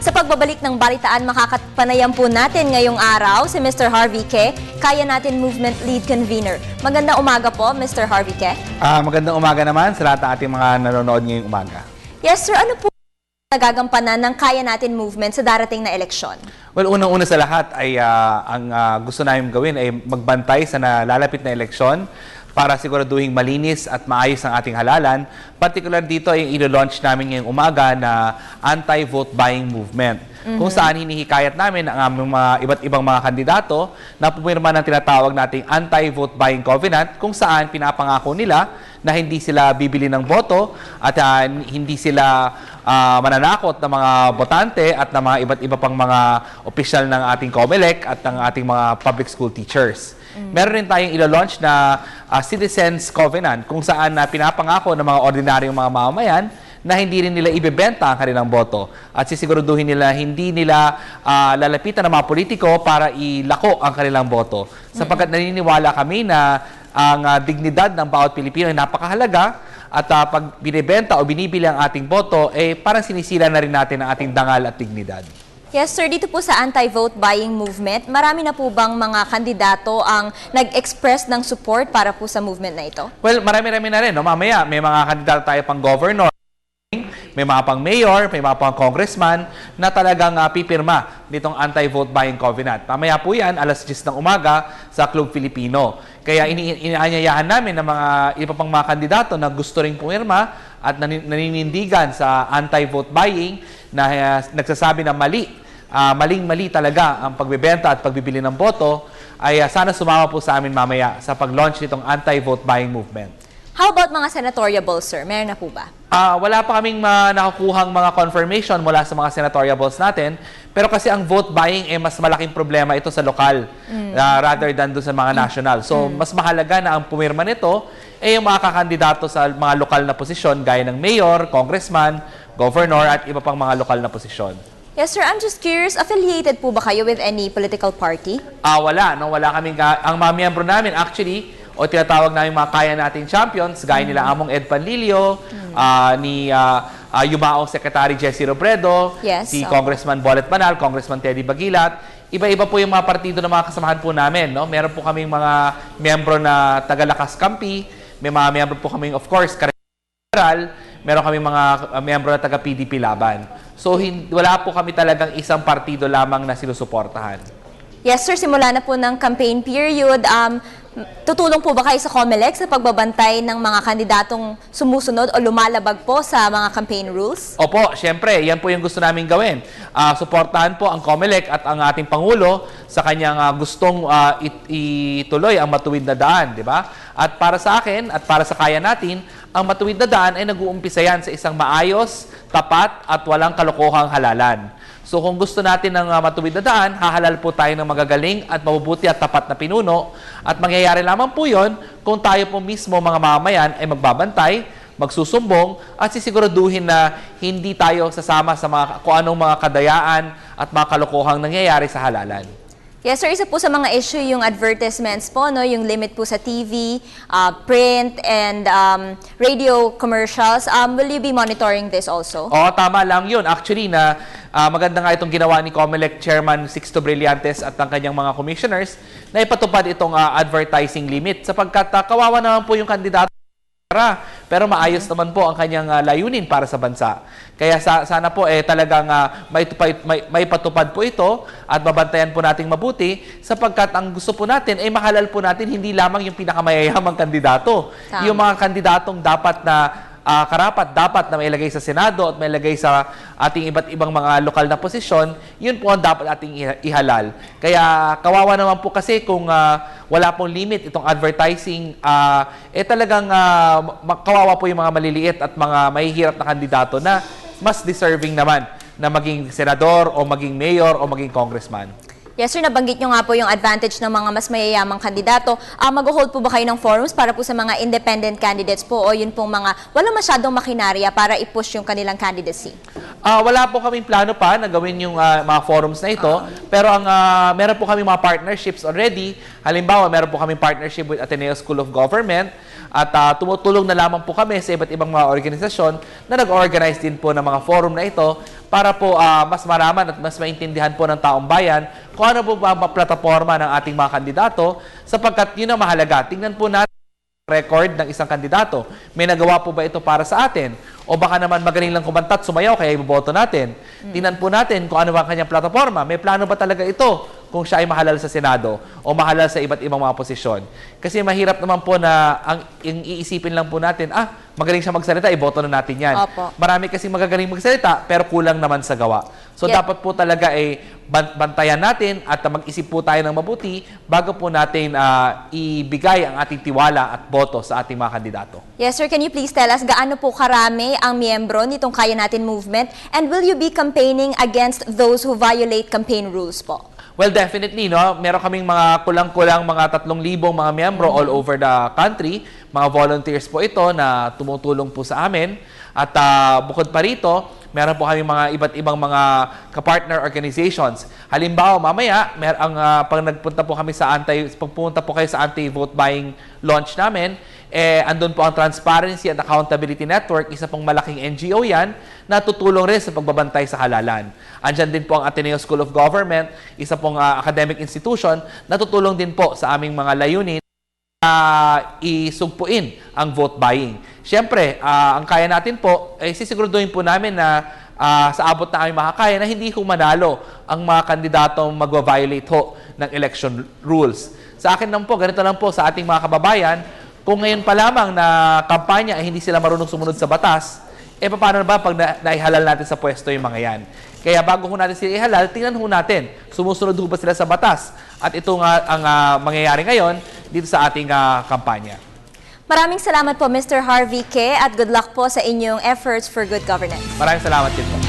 Sa pagbabalik ng balitaan, makakapanayam po natin ngayong araw si Mr. Harvey Ke, Kaya Natin Movement Lead Convener. Magandang umaga po, Mr. Harvey Ke. Magandang umaga naman sa lahat ng ating mga nanonood ngayong umaga. Yes, sir. Ano po nagagampanan ng Kaya Natin Movement sa darating na eleksyon? Well, unang-una sa lahat ay ang gusto namin gawin ay magbantay sa nalalapit na eleksyon para siguraduhin malinis at maayos ang ating halalan. Particular dito ay ilo-launch namin ngayong umaga na anti-vote buying movement. Kung saan hinihikayat namin ang aming mga iba't ibang mga kandidato na pumirma ng tinatawag nating anti-vote buying covenant, kung saan pinapangako nila na hindi sila bibili ng boto at hindi sila mananakot ng mga botante at ng mga iba't iba pang mga opisyal ng ating COMELEC at ng ating mga public school teachers. Meron rin tayong ilo-launch na Citizens Covenant kung saan pinapangako ng mga ordinaryong mga mamamayan na hindi rin nila ibebenta ang kanilang boto at sisiguraduhin nila hindi nila lalapitan ng mga politiko para ilako ang kanilang boto. Sapagkat naniniwala kami na ang dignidad ng bawat Pilipino ay napakahalaga at pag binibenta o binibili ang ating boto, parang sinisira na rin natin ang ating dangal at dignidad. Yes, sir. Dito po sa anti-vote buying movement, marami na po bang mga kandidato ang nag-express ng support para po sa movement na ito? Well, marami-rami na rin. No? Mamaya, may mga kandidato tayo pang governor, may mga pang mayor, may mga pang congressman na talagang pipirma nitong anti-vote buying covenant. Mamaya po yan, alas 10 ng umaga sa Club Filipino. Kaya inaanyayahan namin ng mga iba pang mga kandidato na gusto ring pumirma at naninindigan sa anti-vote buying na nagsasabi na maling-mali talaga ang pagbebenta at pagbibili ng boto, ay sana sumama po sa amin mamaya sa pag-launch nitong anti-vote buying movement. How about mga senatorial balls, sir? Meron na po ba? Wala pa kaming nakakuhang mga confirmation mula sa mga senatorial balls natin, pero kasi ang vote buying mas malaking problema ito sa lokal rather than doon sa mga national. So, mas mahalaga na ang pumirma nito yung mga kakandidato sa mga lokal na posisyon gaya ng mayor, congressman, governor at iba pang mga lokal na posisyon. Yes, sir. I'm just curious, affiliated po ba kayo with any political party? Wala. No? Wala kaming, ang mga miyembro namin actually, o tinatawag namin mga kaya nating champions, gaya nila Among Ed Panlilio, ni Yumaong Secretary Jessie Robredo, Yes, si Congressman Bolet Banal, Congressman Teddy Bagilat. Iba-iba po yung mga partido ng mga kasamahan po namin. No? Meron po kaming mga miyembro na taga-Lakas Kampi, may mga miyembro po kaming, of course, Karal, meron kaming mga miyembro na taga-PDP Laban. So, wala po kami talagang isang partido lamang na sinusuportahan. Yes, sir. Simula na po ng campaign period. Tutulong po ba kayo sa COMELEC sa pagbabantay ng mga kandidatong sumusunod o lumalabag po sa mga campaign rules? Opo, syempre, yan po yung gusto namin gawin. Suportahan po ang COMELEC at ang ating Pangulo sa kanyang gustong ituloy ang matuwid na daan, di ba? At para sa akin at para sa kaya natin, ang matuwid na daan ay nag-uumpisa yan sa isang maayos, tapat at walang kalokohang halalan. So kung gusto natin ng matuwid na daan, hahalal po tayo ng magagaling at mabubuti at tapat na pinuno. At mangyayari lamang po yun kung tayo po mismo mga mamamayan ay magbabantay, magsusumbong at sisiguraduhin na hindi tayo sasama sa kung anong mga kadayaan at mga kalokohang nangyayari sa halalan. Yes, sir. Isa po sa mga issue yung advertisements po, no? Yung limit po sa TV, print, and radio commercials. Will you be monitoring this also? Oo, tama lang yun. Actually, maganda nga itong ginawa ni COMELEC Chairman Sixto Brillantes at ang kanyang mga commissioners na ipatupad itong advertising limit sapagkat kawawa naman po yung kandidato. Pero maayos naman po ang kanyang layunin para sa bansa. Kaya sana po talagang may patupad po ito at babantayan po nating mabuti sapagkat ang gusto po natin ay mahalal po natin hindi lamang yung pinakamayayamang kandidato. Yung mga kandidatong dapat na karapat dapat na mailagay sa Senado at mailagay sa ating iba't ibang mga lokal na posisyon, yun po ang dapat ating ihalal. Kaya kawawa naman po kasi kung wala pong limit itong advertising, talagang kawawa po yung mga maliliit at mga mahihirap na kandidato na mas deserving naman na maging senador o maging mayor o maging congressman. Yes, sir. Nabanggit nyo nga po yung advantage ng mga mas mayayamang kandidato. Mag-hold po ba kayo ng forums para po sa mga independent candidates po o yun pong mga walang masyadong makinarya para i-push yung kanilang candidacy? Wala po kaming plano pa na gawin yung mga forums na ito. Pero meron po kaming mga partnerships already. Halimbawa, meron po kaming partnership with Ateneo School of Government. At tumutulong na lamang po kami sa iba't ibang mga organisasyon na nag-organize din po ng mga forum na ito para po mas maraman at mas maintindihan po ng taong bayan kung ano po ba ang plataforma ng ating mga kandidato, sapagkat yun ang mahalaga. Tingnan po natin record ng isang kandidato. May nagawa po ba ito para sa atin? O baka naman magaling lang kumanta at sumayaw kaya iboboto natin. Tingnan po natin kung ano ba ang kanyang plataforma. May plano ba talaga ito kung siya ay mahalal sa Senado o mahalal sa iba't ibang mga posisyon? Kasi mahirap naman po na ang iisipin lang po natin, magaling siya magsalita, iboto na natin yan. Opo. Marami kasing magagaling magsalita pero kulang naman sa gawa. So dapat po talaga ay bantayan natin at mag-isip po tayo ng mabuti bago po natin ibigay ang ating tiwala at boto sa ating mga kandidato. Yes, sir. Can you please tell us gaano po karami ang miyembro nitong Kaya Natin movement? And will you be campaigning against those who violate campaign rules po? Well, definitely, no? Meron kaming mga kulang-kulang mga 3,000 mga miyembro all over the country. Mga volunteers po ito na tumutulong po sa amin. At bukod pa rito, meron po kami mga iba't ibang mga ka-partner organizations. Halimbawa, mamaya, pag nagpunta po kami pagpunta po kayo sa anti-vote buying launch namin, andun po ang Transparency and Accountability Network, isa pong malaking NGO yan, na tutulong rin sa pagbabantay sa halalan. Andyan din po ang Ateneo School of Government, isa pong academic institution, na tutulong din po sa aming mga layunin isugpuin ang vote buying. Siyempre, ang kaya natin po, sisiguraduhin po namin na sa abot na aming makakaya na hindi ho manalo ang mga kandidatong magwa-violate ho ng election rules. Sa akin lang po, ganito lang po sa ating mga kababayan, kung ngayon pa lamang na kampanya ay hindi sila marunong sumunod sa batas, paano ba pag naihalal natin sa pwesto yung mga yan? Kaya bago ho natin sila ihalal, tingnan ho natin, sumusunod ho ba sila sa batas? At ito nga ang mangyayari ngayon dito sa ating kampanya. Maraming salamat po, Mr. Harvey K. At good luck po sa inyong efforts for good governance. Maraming salamat din po.